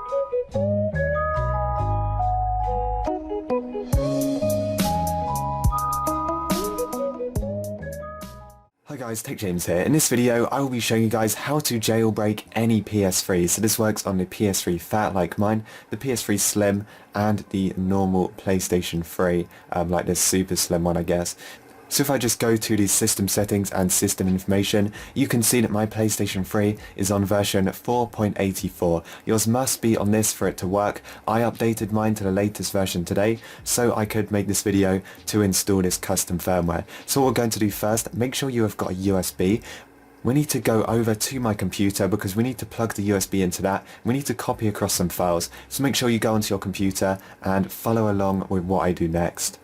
Hi guys, Tech James here. In this video I will be showing you guys how to jailbreak any PS3. So this works on the PS3 Fat like mine, the PS3 Slim and the normal PlayStation 3, like this super slim one I guess. So if I just go to the system settings and system information, you can see that my PlayStation 3 is on version 4.84. Yours must be on this for it to work. I updated mine to the latest version today so I could make this video to install this custom firmware. So what we're going to do first, make sure you have got a USB. We need to go over to my computer because we need to plug the USB into that. We need to copy across some files. So make sure you go onto your computer and follow along with what I do next.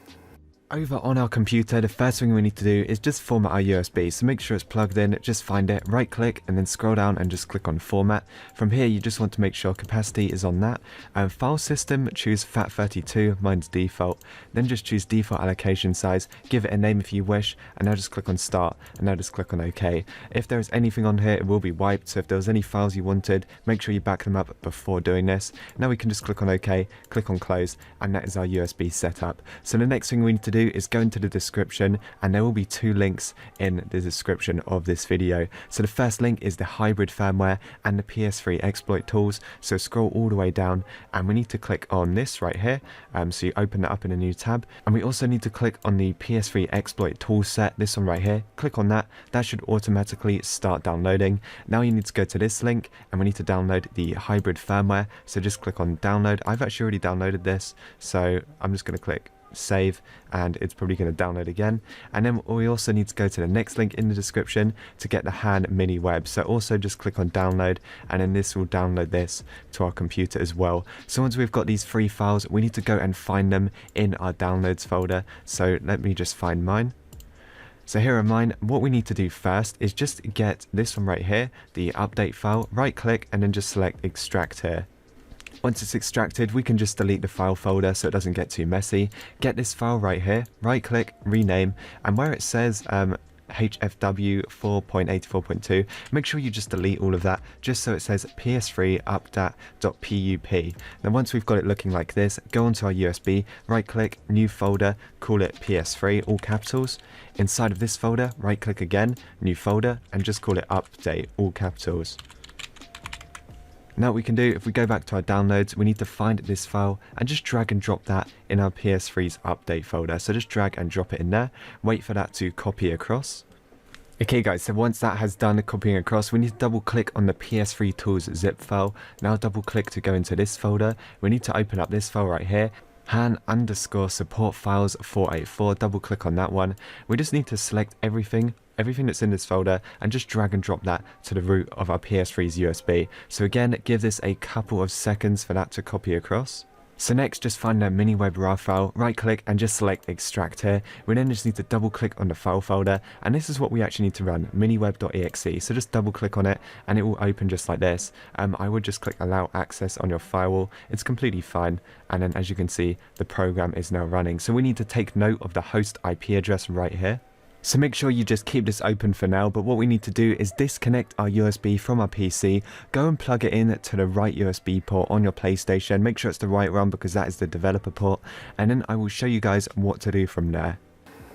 Over on our computer, the first thing we need to do is just format our USB. So make sure it's plugged in, just find it, right click and then scroll down and just click on format. From here you just want to make sure capacity is on that. File system, choose FAT32, mine's default. Then just choose default allocation size, give it a name if you wish, and now just click on start and now just click on OK. If there is anything on here it will be wiped, so if there was any files you wanted, make sure you back them up before doing this. Now we can just click on OK, click on close, and that is our USB setup. So the next thing we need to do is go into the description, and there will be two links in the description of this video. So the first link is the hybrid firmware and the PS3 exploit tools. So scroll all the way down and we need to click on this right here. So you open that up in a new tab, and we also need to click on the PS3 exploit tool set, this one right here. Click on that, that should automatically start downloading. Now you need to go to this link and we need to download the hybrid firmware. So just click on download. I've actually already downloaded this, so I'm just going to click save and it's probably going to download again. And then we also need to go to the next link in the description to get the Han mini web. So also just click on download and then this will download this to our computer as well. So once we've got these three files, we need to go and find them in our downloads folder. So let me just find mine. So here are mine. What we need to do first is just get this one right here, the update file, right click and then just select extract here. Once it's extracted, we can just delete the file folder so it doesn't get too messy. Get this file right here, right click, rename, and where it says HFW 4.84.2, make sure you just delete all of that just so it says PS3 updat.pup. Then once we've got it looking like this, go onto our USB, right click, new folder, call it PS3, all capitals. Inside of this folder, right click again, new folder, and just call it update, all capitals. Now what we can do, if we go back to our downloads, we need to find this file and just drag and drop that in our PS3's update folder. So just drag and drop it in there, wait for that to copy across. Okay guys, so once that has done copying across, we need to double click on the PS3 tools zip file. Now double click to go into this folder. We need to open up this file right here. Han_support files 484, double click on that one. We just need to select everything that's in this folder and just drag and drop that to the root of our PS3's USB. So again, give this a couple of seconds for that to copy across. So next, just find the miniweb RAR file, right click and just select extract here. We then just need to double click on the file folder, and this is what we actually need to run, miniweb.exe. So just double click on it and it will open just like this. I would just click allow access on your firewall. It's completely fine, and then as you can see, the program is now running. So we need to take note of the host IP address right here. So make sure you just keep this open for now, but what we need to do is disconnect our USB from our PC, go and plug it in to the right USB port on your PlayStation, make sure it's the right one because that is the developer port, and then I will show you guys what to do from there.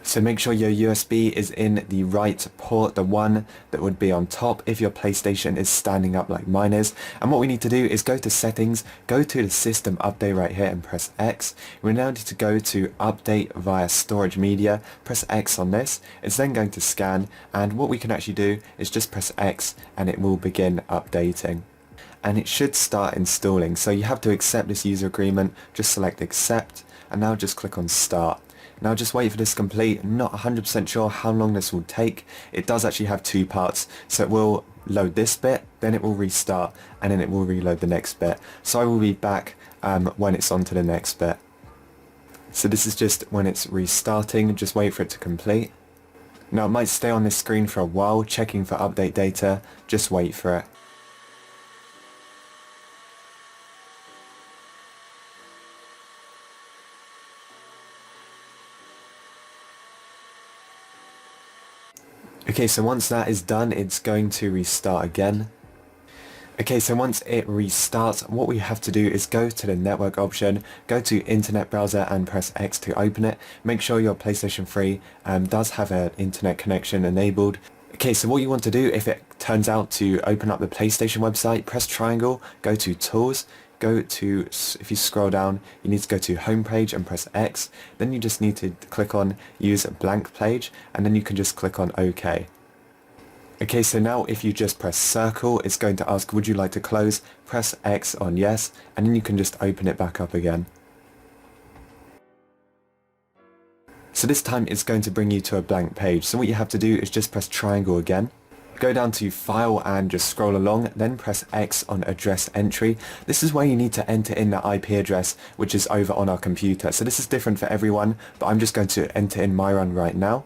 So make sure your USB is in the right port, the one that would be on top if your PlayStation is standing up like mine is. And what we need to do is go to settings, go to the system update right here and press X. We now need to go to update via storage media, press X on this. It's then going to scan, and what we can actually do is just press X and it will begin updating. And it should start installing. So you have to accept this user agreement, just select accept and now just click on start. Now just wait for this to complete. I'm not 100% sure how long this will take. It does actually have two parts, so it will load this bit, then it will restart, and then it will reload the next bit. So I will be back when it's on to the next bit. So this is just when it's restarting, just wait for it to complete. Now it might stay on this screen for a while, checking for update data, just wait for it. Okay, so once that is done, it's going to restart again. Okay, so once it restarts, what we have to do is go to the network option, go to internet browser and press X to open it. Make sure your PlayStation 3 does have an internet connection enabled. Okay, so what you want to do, if it turns out to open up the PlayStation website, press triangle, go to tools, go to, if you scroll down, you need to go to home page and press X. Then you just need to click on use a blank page, and then you can just click on OK. Okay, so now if you just press circle, it's going to ask, would you like to close? Press X on yes, and then you can just open it back up again. So this time it's going to bring you to a blank page. So what you have to do is just press triangle again. Go down to file and just scroll along, then press X on address entry. This is where you need to enter in the IP address, which is over on our computer. So this is different for everyone, but I'm just going to enter in my one right now.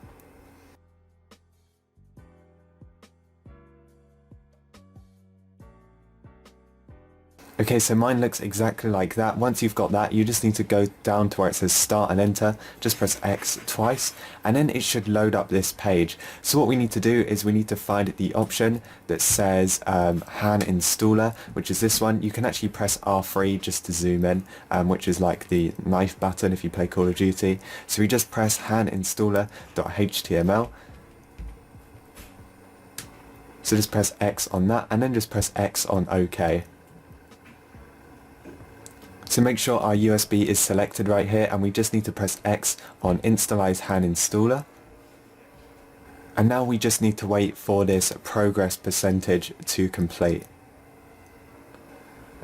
Okay, so mine looks exactly like that. Once you've got that, you just need to go down to where it says start and enter, just press X twice, and then it should load up this page. So what we need to do is we need to find the option that says Han installer, which is this one. You can actually press R3 just to zoom in, which is like the knife button if you play Call of Duty. So we just press Han installer.html. So just press X on that, and then just press X on OK. So make sure our USB is selected right here, and we just need to press X on Instalize Han Installer. And now we just need to wait for this progress percentage to complete.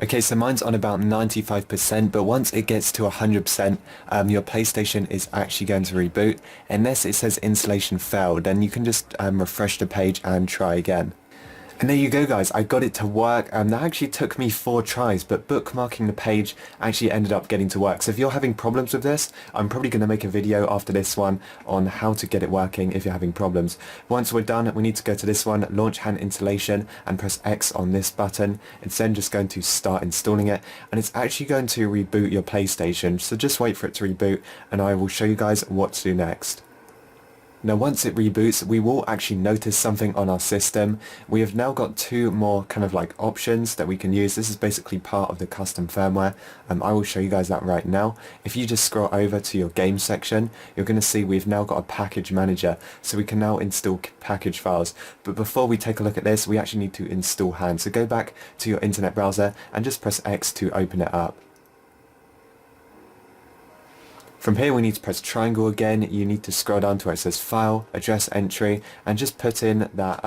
Okay, so mine's on about 95%, but once it gets to 100%, your PlayStation is actually going to reboot. Unless it says installation failed, then you can just refresh the page and try again. And there you go guys, I got it to work, and that actually took me 4 tries, but bookmarking the page actually ended up getting to work. So if you're having problems with this, I'm probably going to make a video after this one on how to get it working if you're having problems. Once we're done, we need to go to this one, launch Han installation, and press X on this button. It's then just going to start installing it, and it's actually going to reboot your PlayStation. So just wait for it to reboot, and I will show you guys what to do next. Now once it reboots, we will actually notice something on our system. We have now got 2 more kind of like options that we can use. This is basically part of the custom firmware. I will show you guys that right now. If you just scroll over to your game section, you're going to see we've now got a package manager. So we can now install package files. But before we take a look at this, we actually need to install Han. So go back to your internet browser and just press X to open it up. From here we need to press triangle again. You need to scroll down to where it says file, address entry, and just put in that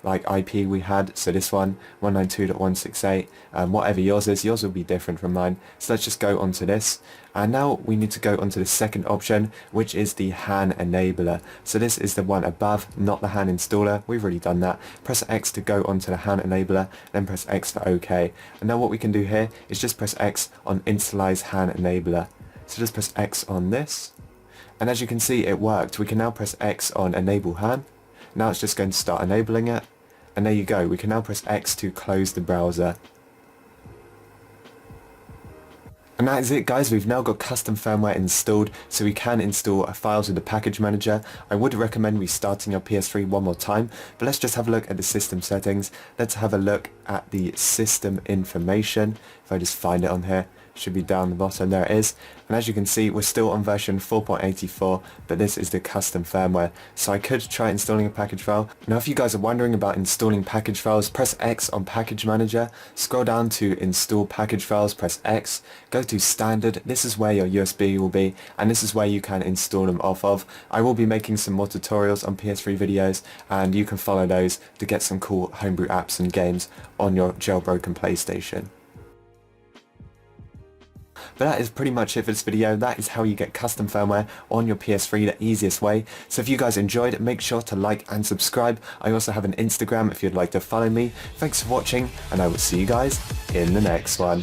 like IP we had. So this one, 192.168, whatever yours is. Yours will be different from mine. So let's just go onto this. And now we need to go onto the second option, which is the Han enabler. So this is the one above, not the Han installer. We've already done that. Press X to go onto the Han enabler, then press X for OK. And now what we can do here is just press X on Instalize Han enabler. So just press X on this, and as you can see it worked. We can now press X on enable Han. Now it's just going to start enabling it, and there you go. We can now press X to close the browser. And that is it guys, we've now got custom firmware installed, so we can install files with the package manager. I would recommend restarting your PS3 one more time, but let's just have a look at the system settings. Let's have a look at the system information. If I just find it on here, it should be down the bottom, there it is. And as you can see, we're still on version 4.84, but this is the custom firmware. So I could try installing a package file. Now if you guys are wondering about installing package files, press X on package manager, scroll down to install package files, press X, go to standard. This is where your USB will be, and this is where you can install them off of. I will be making some more tutorials on PS3 videos, and you can follow those to get some cool homebrew apps and games on your jailbroken PlayStation. But that is pretty much it for this video. That is how you get custom firmware on your PS3 the easiest way. So if you guys enjoyed, make sure to like and subscribe. I also have an Instagram if you'd like to follow me. Thanks for watching, and I will see you guys in the next one.